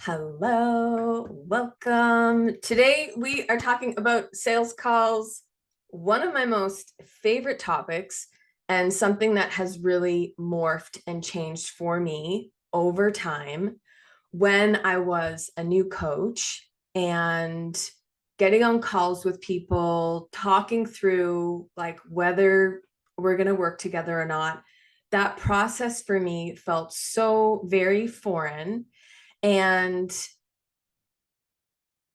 Hello, welcome. Today we are talking about sales calls, one of my most favorite topics, and something that has really morphed and changed for me over time when I was a new coach and getting on calls with people, talking through like whether we're going to work together or not. That process for me felt so very foreign, and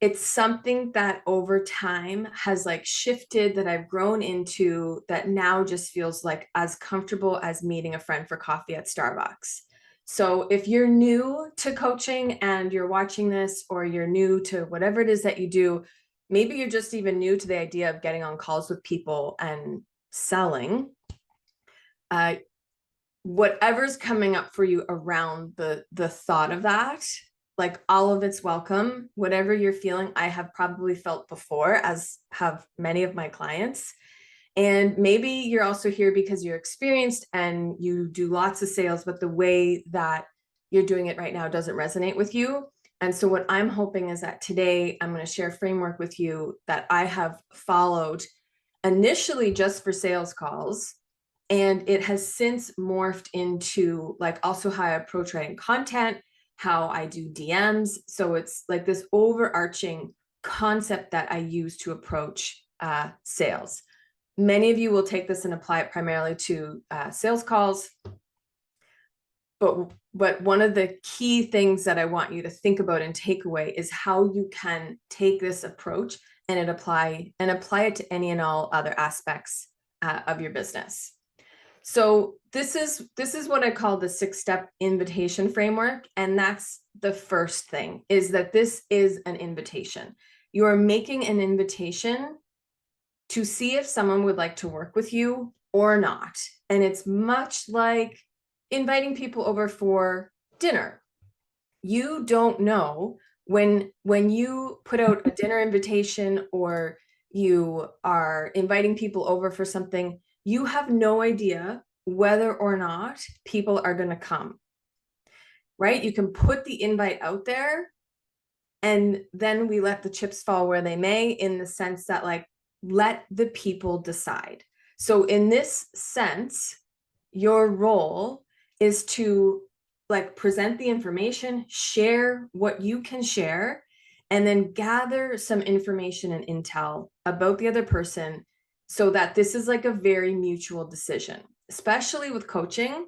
it's something that over time has like shifted, that I've grown into, that now just feels like as comfortable as meeting a friend for coffee at Starbucks. So if you're new to coaching and you're watching this, or you're new to whatever it is that you do, maybe you're just even new to the idea of getting on calls with people and selling, uh, whatever's coming up for you around the thought of that, like all of it's welcome. Whatever you're feeling, I have probably felt before, as have many of my clients. And maybe you're also here because you're experienced and you do lots of sales, but the way that you're doing it right now doesn't resonate with you. And so what I'm hoping is that today I'm going to share a framework with you that I have followed initially just for sales calls, and it has since morphed into like also how I approach writing content, how I do DMs. So it's like this overarching concept that I use to approach sales. Many of you will take this and apply it primarily to sales calls. But one of the key things that I want you to think about and take away is how you can take this approach and apply it to any and all other aspects of your business. So this is what I call the 6-step invitation framework. And that's the first thing, is that this is an invitation. You are making an invitation to see if someone would like to work with you or not. And it's much like inviting people over for dinner. You don't know when you put out a dinner invitation, or you are inviting people over for something, you have no idea whether or not people are going to come, right? You can put the invite out there, and then we let the chips fall where they may, in the sense that like, let the people decide. So in this sense, your role is to like present the information, share what you can share, and then gather some information and intel about the other person, so that this is like a very mutual decision. Especially with coaching,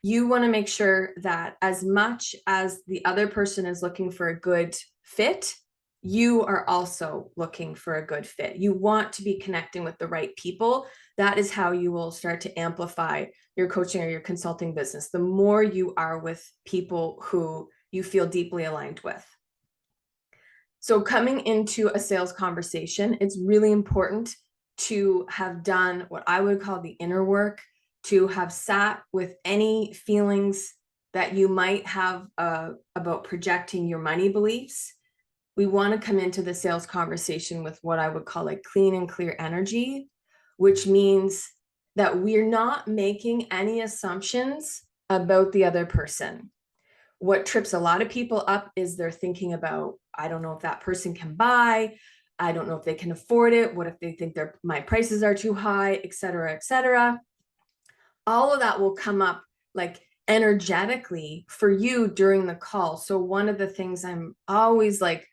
you want to make sure that as much as the other person is looking for a good fit, you are also looking for a good fit. You want to be connecting with the right people. That is how you will start to amplify your coaching or your consulting business, the more you are with people who you feel deeply aligned with. So coming into a sales conversation, it's really important to have done what I would call the inner work, to have sat with any feelings that you might have about projecting your money beliefs. We want to come into the sales conversation with what I would call like clean and clear energy, which means that we're not making any assumptions about the other person. What trips a lot of people up is they're thinking about, I don't know if that person can buy. I don't know if they can afford it. What if they think my prices are too high, et cetera, et cetera. All of that will come up like energetically for you during the call. So one of the things I'm always like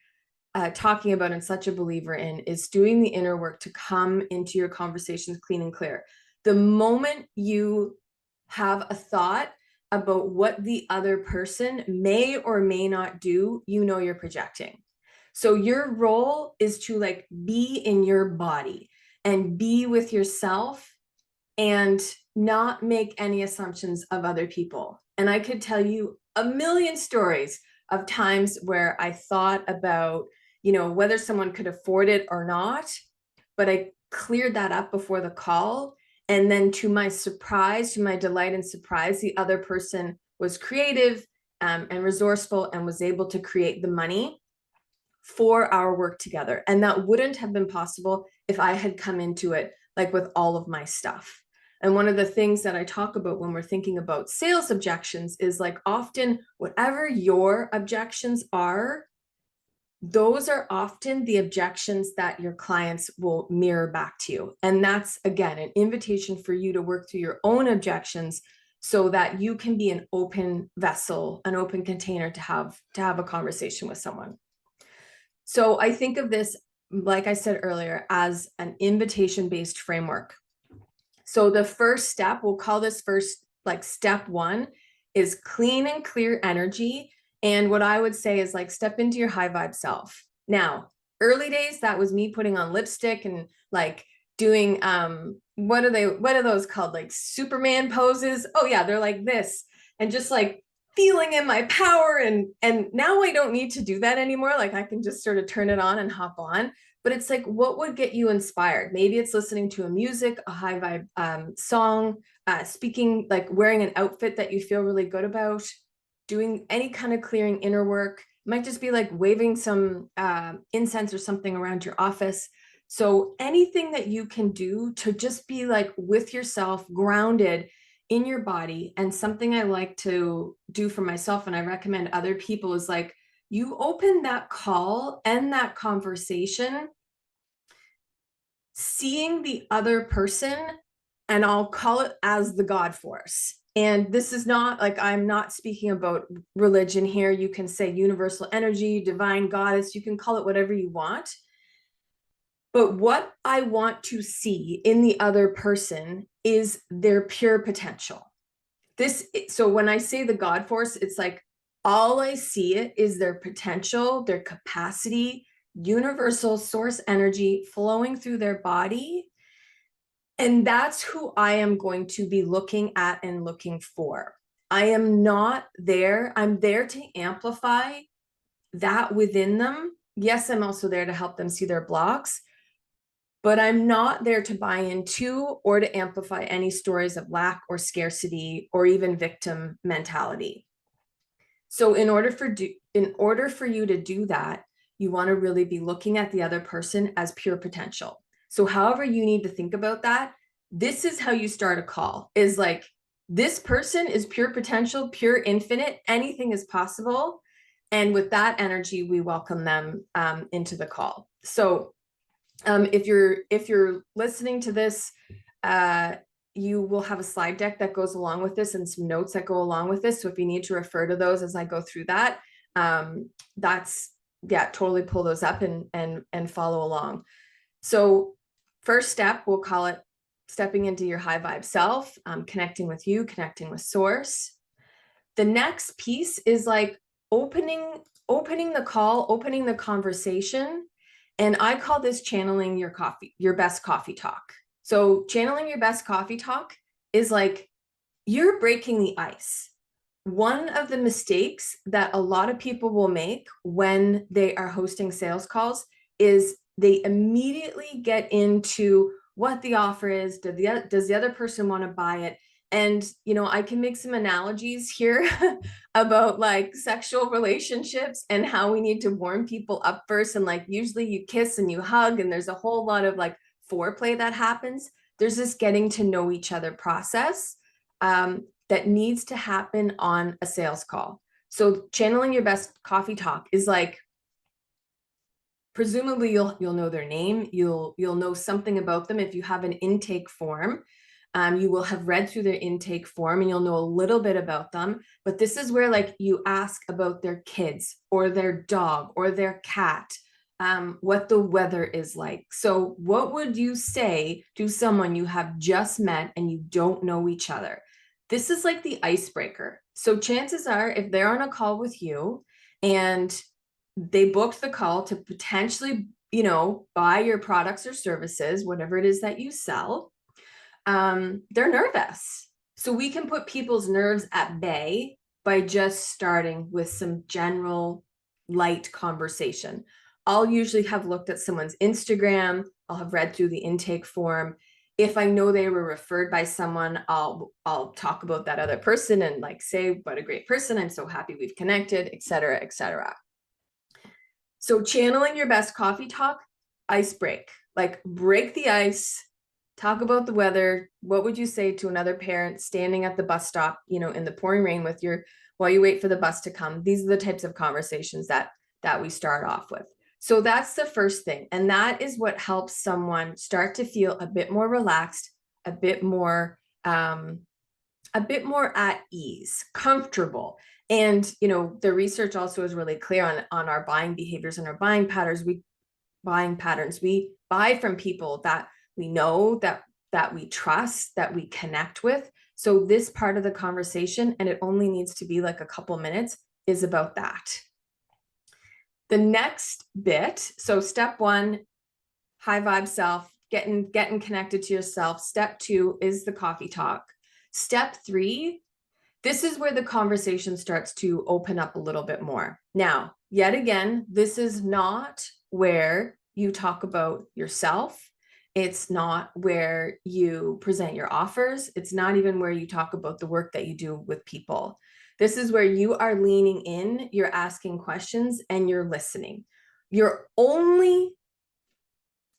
talking about and such a believer in is doing the inner work to come into your conversations clean and clear. The moment you have a thought about what the other person may or may not do, you know you're projecting. So your role is to like be in your body and be with yourself, and not make any assumptions of other people. And I could tell you a million stories of times where I thought about, whether someone could afford it or not, but I cleared that up before the call. And then to my surprise, to my delight and surprise, the other person was creative and resourceful and was able to create the money for our work together. And that wouldn't have been possible if I had come into it like with all of my stuff. And one of the things that I talk about when we're thinking about sales objections is like often whatever your objections are, those are often the objections that your clients will mirror back to you. And that's, again, an invitation for you to work through your own objections so that you can be an open vessel, an open container to have a conversation with someone. So I think of this, like I said earlier, as an invitation-based framework. So the first step, we'll call this first, like step one, is clean and clear energy. And what I would say is like step into your high vibe self. Now, early days, that was me putting on lipstick and like doing what are those called? Like Superman poses. Oh yeah, they're like this. And just like feeling in my power. And now I don't need to do that anymore. Like I can just sort of turn it on and hop on. But it's like, what would get you inspired? Maybe it's listening to a music, a high vibe song, speaking, like wearing an outfit that you feel really good about, doing any kind of clearing inner work. It might just be like waving some incense or something around your office. So anything that you can do to just be like with yourself, grounded in your body. And something I like to do for myself and I recommend other people is like, you open that call and that conversation seeing the other person, and I'll call it as the God force. And this is not like, I'm not speaking about religion here. You can say universal energy, divine goddess, you can call it whatever you want. But what I want to see in the other person is their pure potential. So when I say the God force, it's like, all I see it is their potential, their capacity, universal source energy flowing through their body. And that's who I am going to be looking at and looking for. I am not there. I'm there to amplify that within them. Yes, I'm also there to help them see their blocks, but I'm not there to buy into or to amplify any stories of lack or scarcity or even victim mentality. So in order for you to do that, you want to really be looking at the other person as pure potential. So however you need to think about that, this is how you start a call, is like, this person is pure potential, pure infinite, anything is possible. And with that energy, we welcome them into the call. So if you're listening to this, you will have a slide deck that goes along with this and some notes that go along with this. So if you need to refer to those as I go through that, totally pull those up and follow along. So first step, we'll call it stepping into your high vibe self, connecting with you, connecting with source. The next piece is like opening the call, opening the conversation. And I call this channeling your best coffee talk. So channeling your best coffee talk is like, you're breaking the ice. One of the mistakes that a lot of people will make when they are hosting sales calls is they immediately get into what the offer is. Does the other person want to buy it? And, you know, I can make some analogies here about like sexual relationships and how we need to warm people up first. And like, usually you kiss and you hug and there's a whole lot of like foreplay that happens. There's this getting to know each other process that needs to happen on a sales call. So channeling your best coffee talk is like, presumably you'll know their name. You'll know something about them. If you have an intake form, you will have read through their intake form and you'll know a little bit about them. But this is where like you ask about their kids or their dog or their cat, what the weather is like. So what would you say to someone you have just met and you don't know each other? This is like the icebreaker. So chances are, if they're on a call with you and they booked the call to potentially, you know, buy your products or services, whatever it is that you sell, they're nervous. So we can put people's nerves at bay by just starting with some general light conversation. I'll usually have looked at someone's Instagram. I'll have read through the intake form. If I know they were referred by someone, I'll talk about that other person and like say, what a great person. I'm so happy we've connected, et cetera, et cetera. So channeling your best coffee talk, ice break, like break the ice, Talk about the weather. What would you say to another parent standing at the bus stop, in the pouring rain with while you wait for the bus to come? These are the types of conversations that we start off with. So that's the first thing. And that is what helps someone start to feel a bit more relaxed, a bit more at ease, comfortable. And the research also is really clear on our buying behaviors and our buying patterns. We buy from people that we know, that we trust, that we connect with. So this part of the conversation, and it only needs to be like a couple minutes, is about that. The next bit, so step 1, high vibe self, getting connected to yourself. Step 2 is the coffee talk. Step 3, this is where the conversation starts to open up a little bit more. Now, yet again, this is not where you talk about yourself. It's not where you present your offers. It's not even where you talk about the work that you do with people. This is where you are leaning in, you're asking questions, and you're listening. You're only,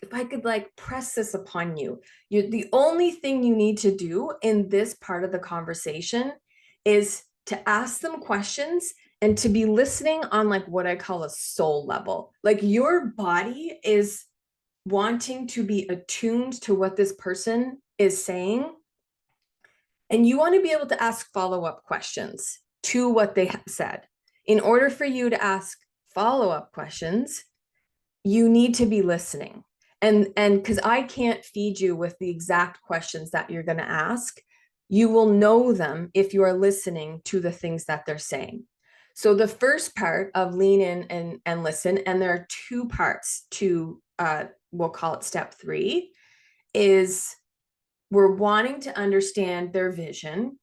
if I could press this upon you, the only thing you need to do in this part of the conversation is to ask them questions and to be listening on what I call a soul level. Your body is wanting to be attuned to what this person is saying. And you want to be able to ask follow-up questions to what they have said. In order for you to ask follow-up questions, you need to be listening. And because I can't feed you with the exact questions that you're going to ask, you will know them if you are listening to the things that they're saying. So the first part of lean in and listen, and there are 2 parts to, we'll call it step 3, is we're wanting to understand their vision,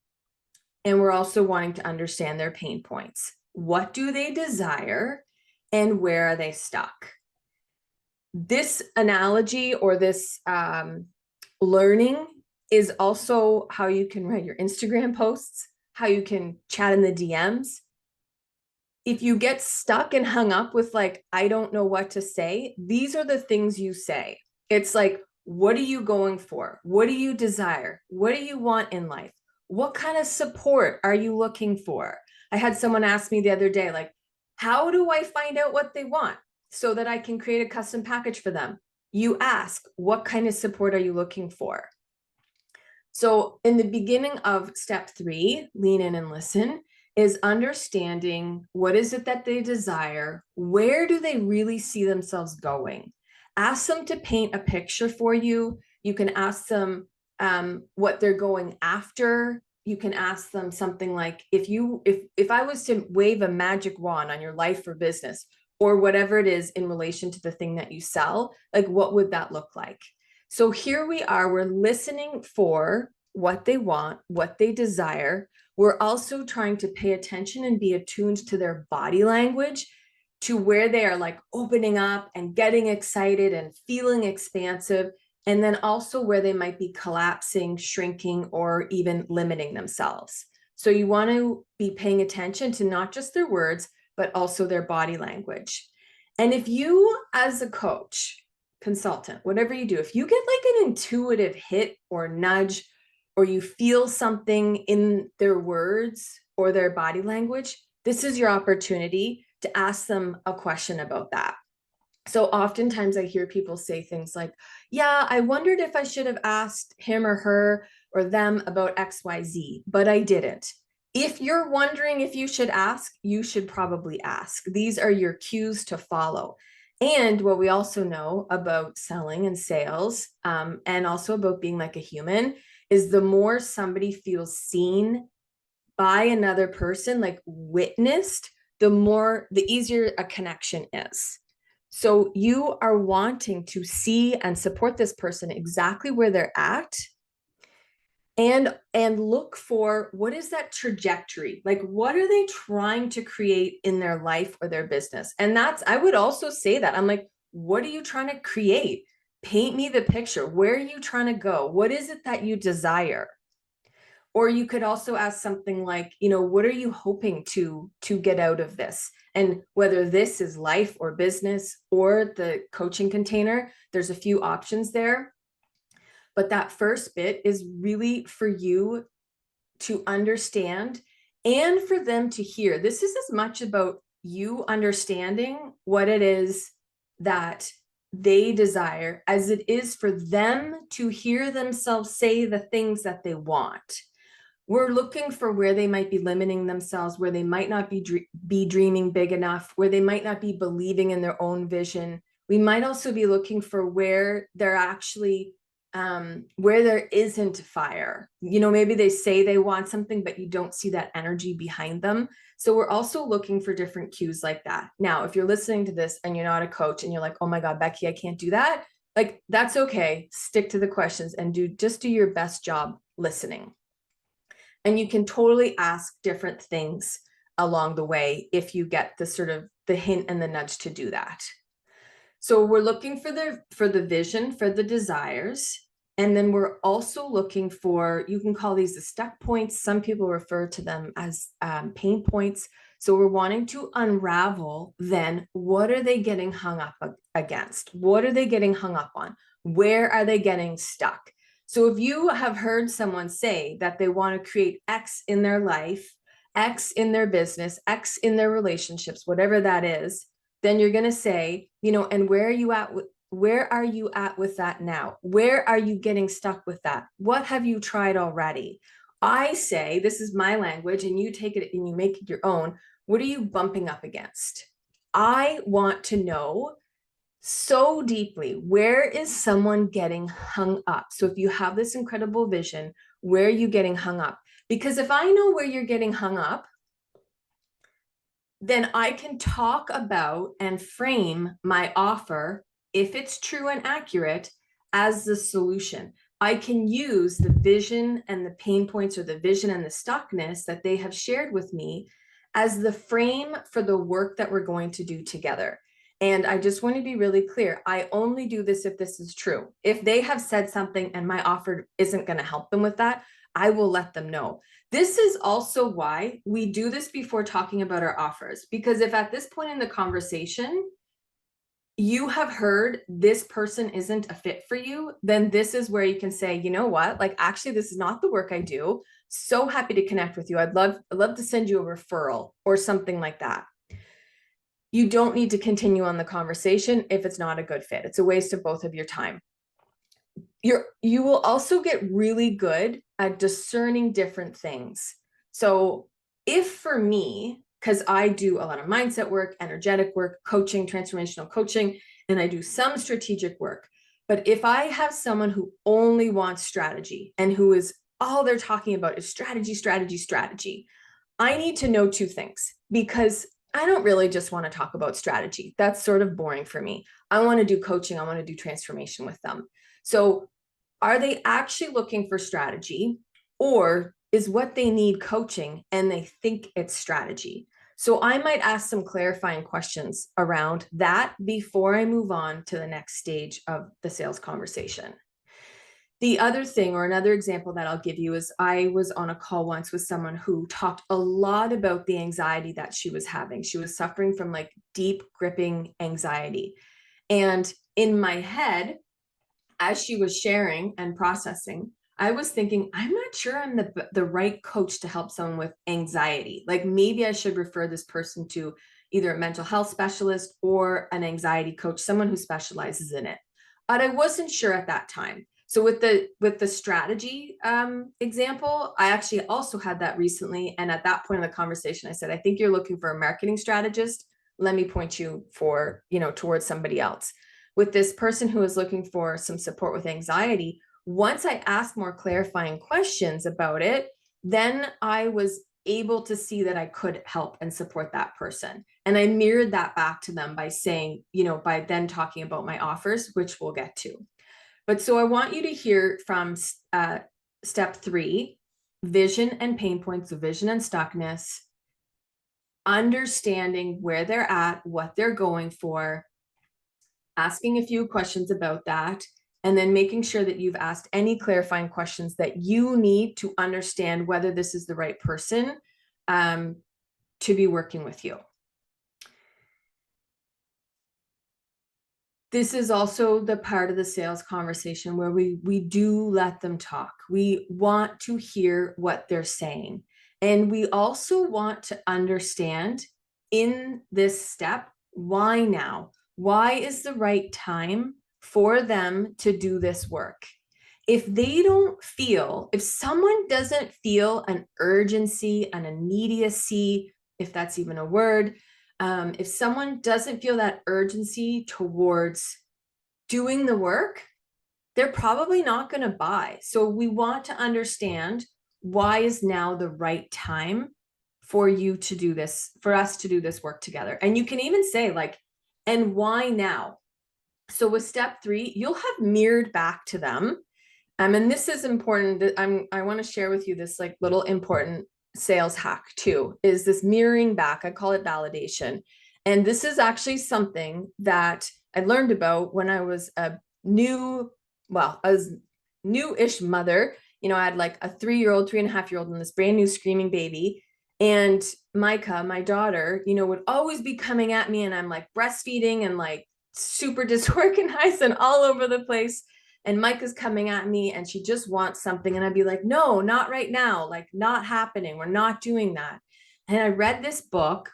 and we're also wanting to understand their pain points. What do they desire, and where are they stuck? This analogy or this learning is also how you can write your Instagram posts, how you can chat in the DMs. If you get stuck and hung up with I don't know what to say, these are the things you say. It's what are you going for? What do you desire? What do you want in life? What kind of support are you looking for? I had someone ask me the other day, how do I find out what they want so that I can create a custom package for them? You ask, what kind of support are you looking for? So in the beginning of step 3, lean in and listen, is understanding what is it that they desire, where do they really see themselves going. Ask them to paint a picture for you. You can ask them what they're going after. You can ask them something like, if I was to wave a magic wand on your life or business, or whatever it is in relation to the thing that you sell, what would that look like? So here we are, we're listening for what they want, what they desire. We're also trying to pay attention and be attuned to their body language, to where they are opening up and getting excited and feeling expansive, and then also where they might be collapsing, shrinking, or even limiting themselves. So you want to be paying attention to not just their words, but also their body language. And if you, as a coach, consultant, whatever you do, if you get an intuitive hit or nudge, or you feel something in their words or their body language, this is your opportunity to ask them a question about that. So oftentimes I hear people say things like, yeah, I wondered if I should have asked him or her or them about XYZ, but I didn't. If you're wondering if you should ask, you should probably ask. These are your cues to follow. And what we also know about selling and sales, and also about being like a human, is the more somebody feels seen by another person, witnessed, the easier a connection is. So you are wanting to see and support this person exactly where they're at, and look for what is that trajectory, what are they trying to create in their life or their business. And I would also say that I'm what are you trying to create? Paint me the picture. Where are you trying to go? What is it that you desire? Or you could also ask something like, what are you hoping to get out of this? And whether this is life or business or the coaching container, there's a few options there. But that first bit is really for you to understand and for them to hear. This is as much about you understanding what it is that they desire as it is for them to hear themselves say the things that they want. We're looking for where they might be limiting themselves, where they might not be dreaming big enough, where they might not be believing in their own vision. We might also be looking for where they're actually where there isn't fire. Maybe they say they want something, but you don't see that energy behind them. So we're also looking for different cues like that. Now, if you're listening to this and you're not a coach and you're like, oh my God, Becky, I can't do that. Like, that's okay. Stick to the questions and do your best job listening. And you can totally ask different things along the way if you get the sort of the hint and the nudge to do that. So we're looking for the vision, for the desires. And then we're also looking for, you can call these the stuck points. Some people refer to them as pain points. So we're wanting to unravel then, what are they getting hung up against? What are they getting hung up on? Where are they getting stuck? So if you have heard someone say that they want to create X in their life, X in their business, X in their relationships, whatever that is, then you're going to say, and where are you at with that now? Where are you getting stuck with that? What have you tried already? I say, this is my language, and you take it and you make it your own. What are you bumping up against? I want to know so deeply, where is someone getting hung up? So if you have this incredible vision, where are you getting hung up? Because if I know where you're getting hung up, then I can talk about and frame my offer, if it's true and accurate, as the solution. I can use the vision and the pain points, or the vision and the stuckness that they have shared with me, as the frame for the work that we're going to do together. And I just want to be really clear. I only do this if this is true. If they have said something and my offer isn't going to help them with that, I will let them know. This is also why we do this before talking about our offers, because if at this point in the conversation, you have heard this person isn't a fit for you, then this is where you can say, you know what, like, actually, this is not the work I do. So happy to connect with you. I'd love to send you a referral or something like that. You don't need to continue on the conversation if it's not a good fit. It's a waste of both of your time. You will also get really good at discerning different things. So if for me, because I do a lot of mindset work, energetic work, coaching, transformational coaching, and I do some strategic work, but if I have someone who only wants strategy and who is all they're talking about is strategy, strategy, strategy, I need to know two things, because I don't really just want to talk about strategy. That's sort of boring for me. I want to do coaching. I want to do transformation with them. So are they actually looking for strategy, or is what they need coaching and they think it's strategy? So I might ask some clarifying questions around that before I move on to the next stage of the sales conversation. The other thing, or another example that I'll give you, is I was on a call once with someone who talked a lot about the anxiety that she was having. She was suffering from like deep, gripping anxiety. And in my head, as she was sharing and processing, I was thinking, I'm not sure I'm the right coach to help someone with anxiety. Like, maybe I should refer this person to either a mental health specialist or an anxiety coach, someone who specializes in it. But I wasn't sure at that time. So with the strategy example, I actually also had that recently. And at that point in the conversation, I said, I think you're looking for a marketing strategist. Let me point you towards somebody else. With this person who was looking for some support with anxiety, once I asked more clarifying questions about it, then I was able to see that I could help and support that person. And I mirrored that back to them by saying, by then talking about my offers, which we'll get to. But so I want you to hear from step 3, vision and pain points, of vision and stuckness, understanding where they're at, what they're going for, asking a few questions about that, and then making sure that you've asked any clarifying questions that you need to understand whether this is the right person to be working with you. This is also the part of the sales conversation where we do let them talk. We want to hear what they're saying. And we also want to understand in this step, why now? Why is the right time for them to do this work? If they don't feel, if someone doesn't feel an urgency, an immediacy, if that's even a word, if someone doesn't feel that urgency towards doing the work, they're probably not going to buy. So we want to understand, why is now the right time for you to do this, for us to do this work together? And you can even say like, and why now? So with step 3, you'll have mirrored back to them. And this is important. That I want to share with you this like little important sales hack too, is this mirroring back. I call it validation. And this is actually something that I learned about when I was a new-ish mother. I had like a 3-year-old, 3.5-year-old, and this brand new screaming baby. And Micah, my daughter, would always be coming at me, and I'm like breastfeeding and like super disorganized and all over the place. And Micah's coming at me and she just wants something. And I'd be like, no, not right now. Like, not happening. We're not doing that. And I read this book,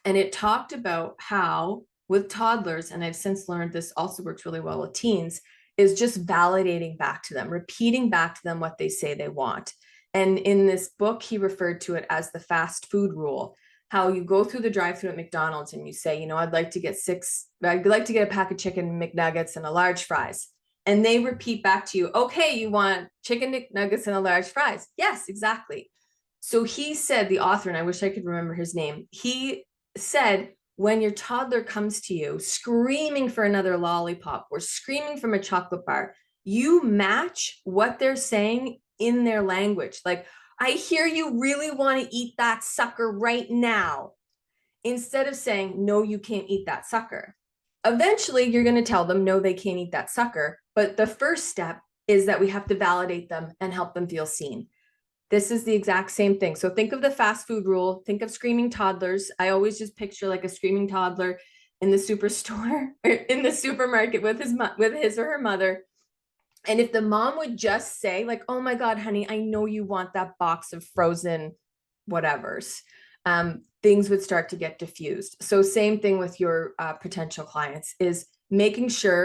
and it talked about how with toddlers, and I've since learned this also works really well with teens, is just validating back to them, repeating back to them what they say they want. And in this book, he referred to it as the fast food rule. How you go through the drive-through at McDonald's and you say, I'd like to get a pack of chicken McNuggets and a large fries. And they repeat back to you, okay, you want chicken McNuggets and a large fries? Yes, exactly. So he said, the author, and I wish I could remember his name, he said, when your toddler comes to you screaming for another lollipop or screaming from a chocolate bar, you match what they're saying in their language. Like, I hear you really want to eat that sucker right now, instead of saying, no, you can't eat that sucker. Eventually, you're going to tell them, no, they can't eat that sucker. But the first step is that we have to validate them and help them feel seen. This is the exact same thing. So think of the fast food rule. Think of screaming toddlers. I always just picture like a screaming toddler in the superstore or in the supermarket with his or her mother. And if the mom would just say like, oh my God, honey, I know you want that box of frozen whatevers, things would start to get diffused. So same thing with your potential clients, is making sure